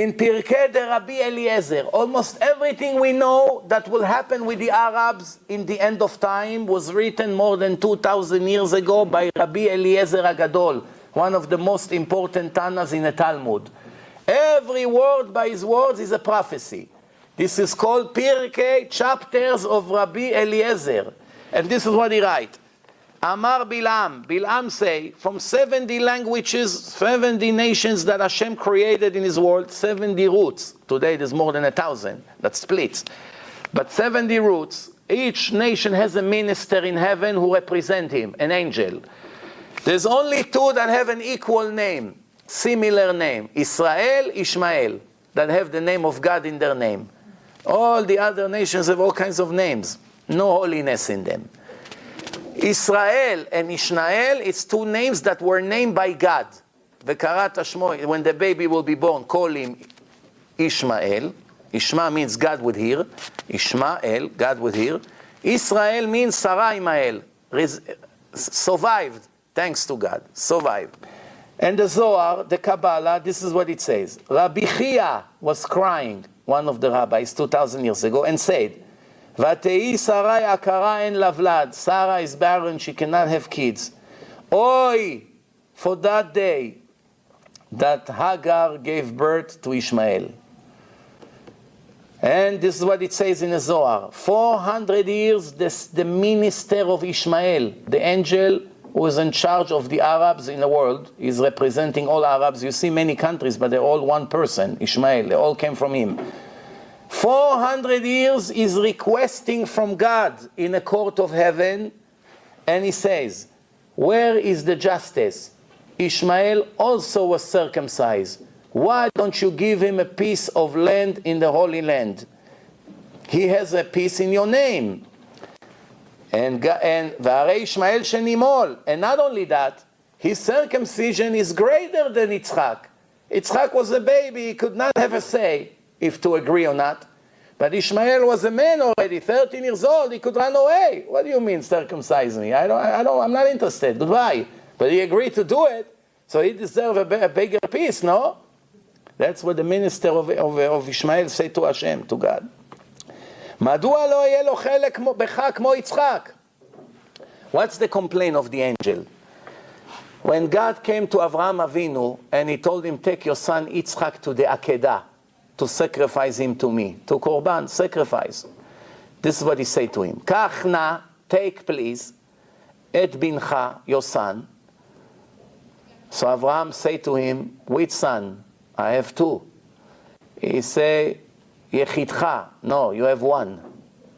In Pirkei de Rabbi Eliezer, almost everything we know that will happen with the Arabs in the end of time was written more than 2,000 years ago by Rabbi Eliezer Agadol, one of the most important Tanas in the Talmud. Every word by his words is a prophecy. This is called Pirkei, chapters of Rabbi Eliezer. And this is what he writes. Amar Bilam, Bilam say, from 70 languages, 70 nations that Hashem created in his world, 70 roots. Today there's more than 1,000 that splits. But 70 roots, each nation has a minister in heaven who represent him, an angel. There's only two that have an equal name, similar name, Israel, Ishmael, that have the name of God in their name. All the other nations have all kinds of names, no holiness in them. Israel and Ishmael, it's two names that were named by God. V'karat Shmo, when the baby will be born, call him Ishmael. Ishma means God would hear. Ishmael, God would hear. Israel means Sarah Imael, survived, thanks to God, survived. And the Zohar, the Kabbalah, this is what it says. Rabbi Chia was crying, one of the rabbis, 2,000 years ago, and said, Vatei Sarai akara en lavlad. Sarah is barren, she cannot have kids. Oy, for that day that Hagar gave birth to Ishmael. And this is what it says in the Zohar. 400 years, the minister of Ishmael, the angel who is in charge of the Arabs in the world, is representing all Arabs. You see many countries, but they're all one person, Ishmael. They all came from him. 400 years is requesting from God in a court of heaven, and he says, where is the justice? Ishmael also was circumcised. Why don't you give him a piece of land in the Holy Land? He has a piece in your name. And V'arei Ishmael shenimol. And not only that, his circumcision is greater than Yitzchak. Yitzchak was a baby, he could not have a say if to agree or not. But Ishmael was a man already, 13 years old, he could run away. What do you mean circumcise me? I'm not interested, goodbye. But he agreed to do it, so he deserves a bigger piece, no? That's what the minister of Ishmael said to Hashem, to God. מדוע לא יהיה לו חלק בך כמו יצחק? What's the complaint of the angel? When God came to Avraham Avinu and he told him, take your son Yitzchak to the Akedah, to sacrifice him to me, to Korban, sacrifice. This is what he said to him. Kach na, take please, et bincha, your son. So Avraham said to him, which son? I have two. He said, Yechidcha, no, you have one.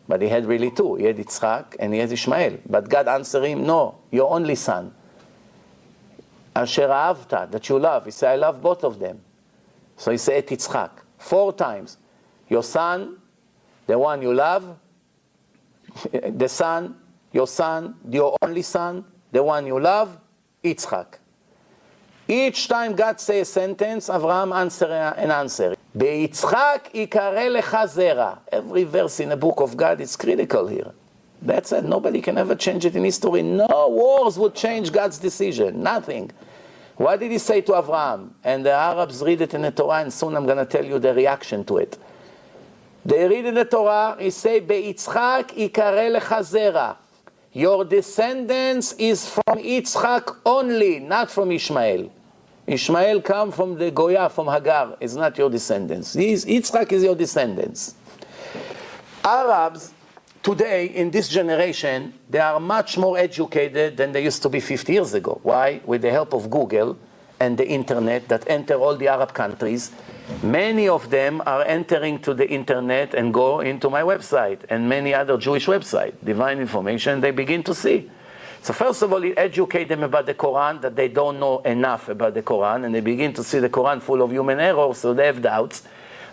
But he had really two. He had Yitzchak and he had Ishmael. But God answered him, no, your only son. Asher ahavta, that you love. He said, I love both of them. So he said, Yitzchak, 4 times. Your son, the one you love, the son, your only son, the one you love, Yitzchak. Each time God says a sentence, Avraham answer an answer. Beyitzchak ikare lecha zera. Every verse in the book of God is critical here. That's it. Nobody can ever change it in history. No wars would change God's decision. Nothing. What did he say to Avraham? And the Arabs read it in the Torah, and soon I'm going to tell you the reaction to it. They read in the Torah, he say, Beyitzchak ikare lecha zera. Your descendants is from Yitzchak only, not from Ishmael. Ishmael come from the Goya, from Hagar. It's not your descendants. Yitzchak is your descendants. Arabs, today, in this generation, they are much more educated than they used to be 50 years ago. Why? With the help of Google and the internet that enter all the Arab countries, many of them are entering to the internet and go into my website and many other Jewish websites, divine information, they begin to see. So first of all, you educate them about the Quran, that they don't know enough about the Quran, and they begin to see the Quran full of human errors, so they have doubts.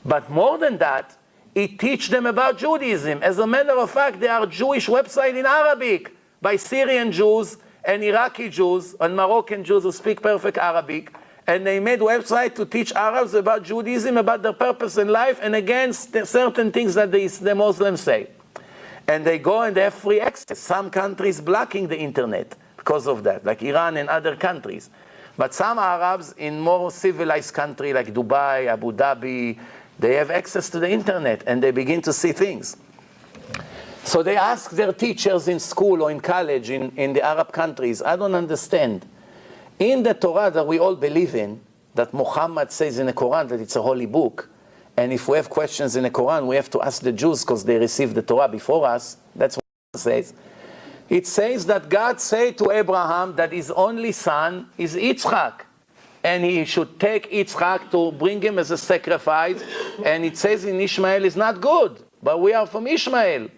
But more than that, it teaches them about Judaism. As a matter of fact, there are Jewish websites in Arabic by Syrian Jews and Iraqi Jews and Moroccan Jews who speak perfect Arabic. And they made websites to teach Arabs about Judaism, about their purpose in life, and against certain things that the Muslims say. And they go and they have free access. Some countries blocking the internet because of that, like Iran and other countries. But some Arabs in more civilized country like Dubai, Abu Dhabi, they have access to the internet and they begin to see things. So they ask their teachers in school or in college in the Arab countries, I don't understand. In the Torah that we all believe in, that Muhammad says in the Quran that it's a holy book, and if we have questions in the Quran, we have to ask the Jews because they received the Torah before us. That's what it says. It says that God said to Abraham that his only son is Yitzchak, and he should take Yitzchak to bring him as a sacrifice, and it says in Ishmael is not good, but we are from Ishmael.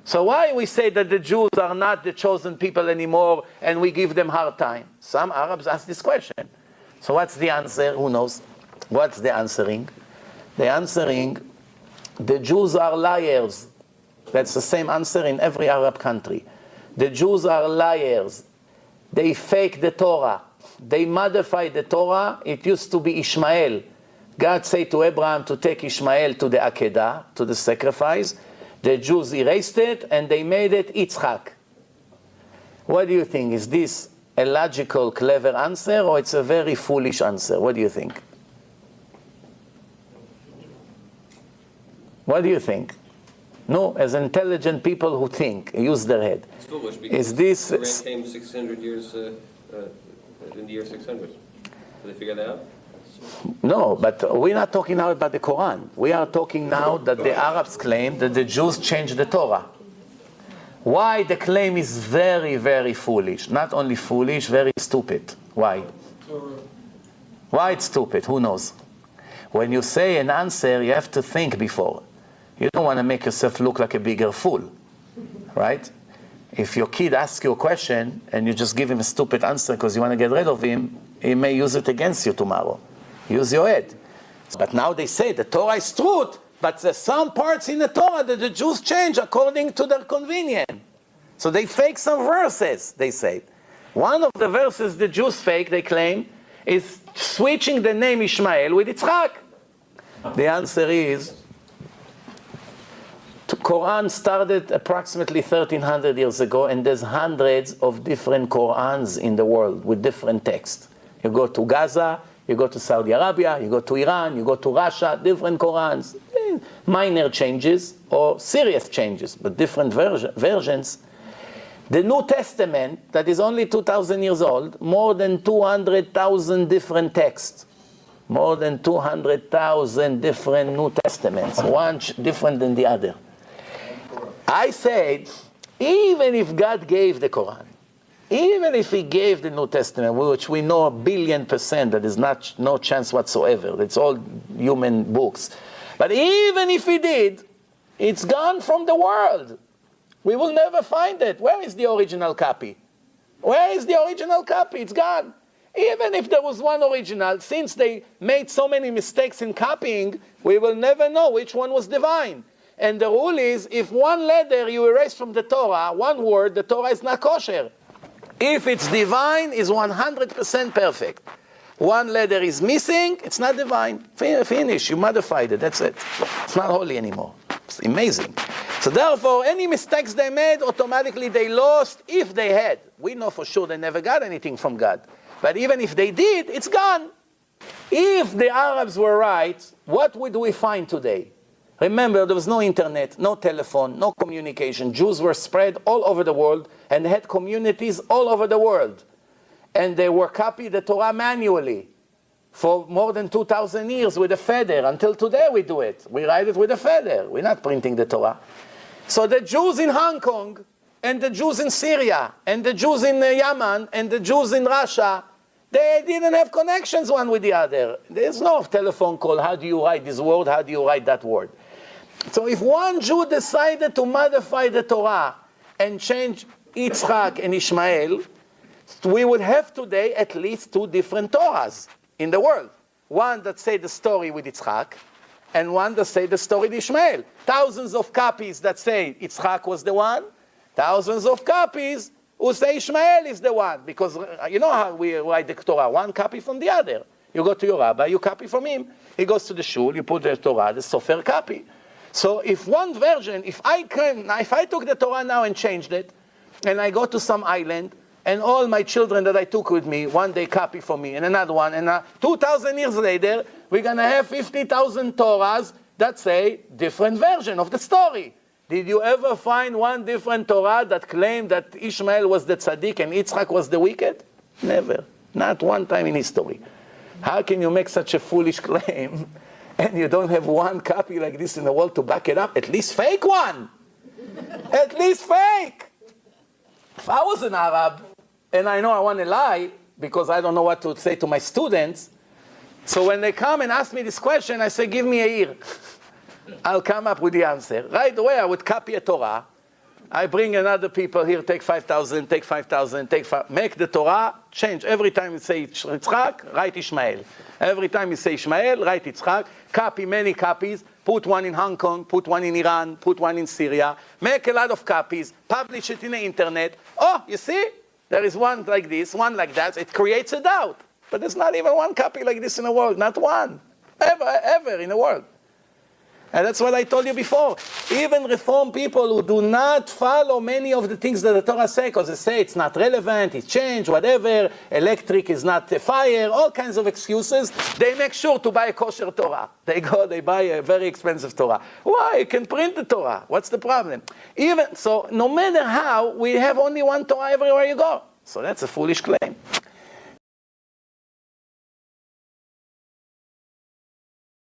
So why we say that the Jews are not the chosen people anymore and we give them hard time? Some Arabs ask this question. So what's the answer? Who knows? What's the answering? The answering, the Jews are liars. That's the same answer in every Arab country. The Jews are liars. They fake the Torah. They modify the Torah. It used to be Ishmael. God said to Abraham to take Ishmael to the Akedah, to the sacrifice. The Jews erased it and they made it Yitzchak. What do you think? Is this a logical, clever answer, or it's a very foolish answer? What do you think? What do you think? No, as intelligent people who think, use their head. It's foolish because is this Quran came 600 years in the year 600. Did they figure that out? No, but we're not talking now about the Quran. We are talking now that the Arabs claim that the Jews changed the Torah. Why the claim is very, very foolish. Not only foolish, very stupid. Why? Why it's stupid? Who knows? When you say an answer, you have to think before. You don't want to make yourself look like a bigger fool, right? If your kid asks you a question and you just give him a stupid answer because you want to get rid of him, he may use it against you tomorrow. Use your head. But now they say the Torah is truth, but there's some parts in the Torah that the Jews change according to their convenience. So they fake some verses, they say. One of the verses the Jews fake, they claim, is switching the name Ishmael with Yitzchak. The answer is, the Quran started approximately 1300 years ago, and there's hundreds of different Qurans in the world with different texts. You go to Gaza, you go to Saudi Arabia, you go to Iran, you go to Russia, different Qurans. Minor changes or serious changes, but different versions. The New Testament, that is only 2,000 years old, more than 200,000 different texts. More than 200,000 different New Testaments, one different than the other. I said, even if God gave the Quran, even if he gave the New Testament, which we know 1,000,000,000% that is not no chance whatsoever, it's all human books. But even if he did, it's gone from the world. We will never find it. Where is the original copy? Where is the original copy? It's gone. Even if there was one original, since they made so many mistakes in copying, we will never know which one was divine. And the rule is, if one letter you erase from the Torah, one word, the Torah is not kosher. If it's divine, it's 100% perfect. One letter is missing, it's not divine. Finish, you modified it, that's it. It's not holy anymore. It's amazing. So therefore, any mistakes they made, automatically they lost, if they had. We know for sure they never got anything from God. But even if they did, it's gone. If the Arabs were right, what would we find today? Remember, there was no internet, no telephone, no communication. Jews were spread all over the world and had communities all over the world. And they were copied the Torah manually for more than 2,000 years with a feather. Until today we do it. We write it with a feather. We're not printing the Torah. So the Jews in Hong Kong, and the Jews in Syria, and the Jews in Yemen, and the Jews in Russia, they didn't have connections one with the other. There's no telephone call. How do you write this word? How do you write that word? So if one Jew decided to modify the Torah and change Yitzchak and Ishmael, we would have today at least two different Torahs in the world. One that say the story with Yitzchak, and one that say the story with Ishmael. Thousands of copies that say Yitzchak was the one, thousands of copies who say Ishmael is the one. Because you know how we write the Torah, one copy from the other. You go to your rabbi, you copy from him. He goes to the shul, you put the Torah, the sofer copy. So if one version, if I took the Torah now and changed it, and I go to some island, and all my children that I took with me, one day copy for me, and another one, and 2,000 years later, we're going to have 50,000 Torahs that say different version of the story. Did you ever find one different Torah that claimed that Ishmael was the tzaddik and Yitzchak was the wicked? Never. Not one time in history. How can you make such a foolish claim and you don't have one copy like this in the world to back it up? At least fake one. At least fake. If I was an Arab, and I know I want to lie because I don't know what to say to my students, so when they come and ask me this question, I say, give me a year. I'll come up with the answer. Right away, I would copy a Torah. I bring another people here, take 5,000, take 5,000, take 5, make the Torah, change. Every time you say Yitzchak, write Ishmael. Every time you say Ishmael, write Yitzchak. Copy many copies. Put one in Hong Kong, put one in Iran, put one in Syria. Make a lot of copies. Publish it in the internet. Oh, you see? There is one like this, one like that. It creates a doubt. But there's not even one copy like this in the world. Not one. Ever in the world. And that's what I told you before. Even Reform people who do not follow many of the things that the Torah say, because they say it's not relevant, it's changed, whatever, electric is not a fire, all kinds of excuses, they make sure to buy a kosher Torah. They buy a very expensive Torah. Why? You can print the Torah. What's the problem? Even so, no matter how, we have only one Torah everywhere you go. So that's a foolish claim.